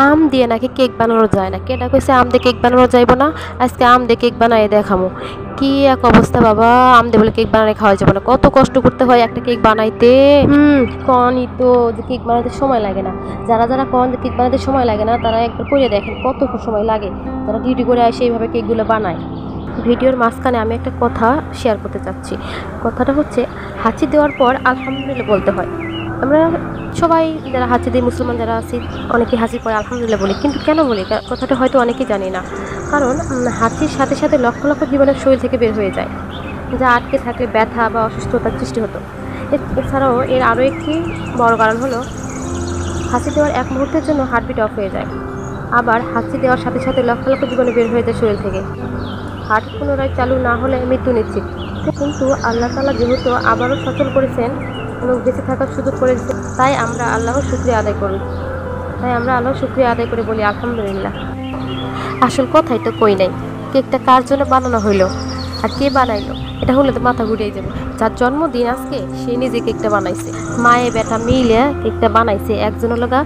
আম দিয়ে নাকি কেক বানানো যায় না, কেটা কইছে আম দিয়ে কেক বানানো যাইব না, আজকে আম দিয়ে কেক বানাই দেখামু। কি এক অবস্থা বাবা, আম দিয়ে বলে কেক বানানো খাওয়া যাবে না, কত কষ্ট করতে হয় একটা কেক বানাইতে। কনই তো যে কেক বানাইতে সময় লাগে না, যারা যারা কন যে কেক বানাইতে সময় লাগে না তারা একবার করে দেখেন কত সময় লাগে, যারা ডিউটি করে আসে এইভাবে কেকগুলো বানায়। ভিডিওর মাঝখানে আমি একটা কথা শেয়ার করতে চাচ্ছি। কথাটা হচ্ছে, হাঁচি দেওয়ার পর আলহামদুলিল্লাহ বলতে হয়। আমরা সবাই যারা হাঁচি দিই, মুসলমান যারা আছি, অনেকে হাঁচির পরে আলহামদুলিল্লাহ বলি, কিন্তু কেন বলি কথাটা হয়তো অনেকেই জানি না। কারণ হাঁচির সাথে সাথে লক্ষ লক্ষ জীবনের শরীর থেকে বের হয়ে যায়, যা আটকে থাকলে ব্যথা বা অসুস্থতার সৃষ্টি হতো। এছাড়াও এর আরও একটি বড় কারণ হলো, হাঁচি দেওয়ার এক মুহূর্তের জন্য হার্টবিট অফ হয়ে যায়। আবার হাঁচি দেওয়ার সাথে সাথে লক্ষ লক্ষ জীবনে বের হয়ে যায় শরীর থেকে। হার্ট পুনরায় চালু না হলে মৃত্যু নিশ্চিত। কিন্তু আল্লাহ তাআলা যেহেতু আবারও সচল করেছেন এবং বেঁচে থাকার সুযোগ করে দিচ্ছেন, তাই আমরা আল্লাহর শুকরিয়া আদায় করে বলি আলহামদুলিল্লাহ। আসল কথাই তো কই নাই, কেকটা কার জন্য বানানো হইলো আর কে বানাইলো এটা হলে তো মাথা ঘুরিয়ে যাবে। যার জন্মদিন আজকে সে নিজে কেকটা বানাইছে, মায়ে বেটা মিলে কেকটা বানাইছে। একজনের লগা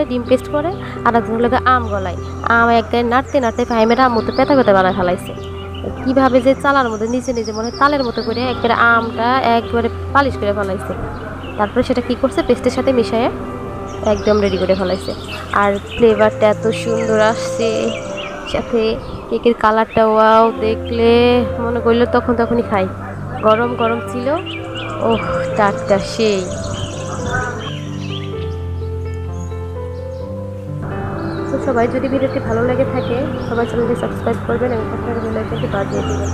ডিম পেস্ট করে, আর একজনের লগা আম গলায়, আম এক গায়ে নাড়তে নাড়তে ফাইমেরা আম মতো পেতা পেতা বানায় ফেলাইছে। কীভাবে যে চালার মধ্যে নিজে নিজে মনে হয় তালের মতো করে একবারে আমটা একবারে পালিশ করে ফেলাইছে। তারপরে সেটা কী করছে, পেস্টের সাথে মিশিয়ে একদম রেডি করে ফেলাইছে। আর ফ্লেভারটা এত সুন্দর আসছে, সাথে কেকের কালারটা ওয়াও, দেখলে মনে করলো তখনই খাই। গরম গরম ছিল, ওহ টাটকা সেই। তো সবাই যদি ভিডিওটি ভালো লেগে থাকে, সবাই চ্যানেলটি সাবস্ক্রাইব করবেন এবং পাশে বেল আইকনটি বাজিয়ে দেবেন।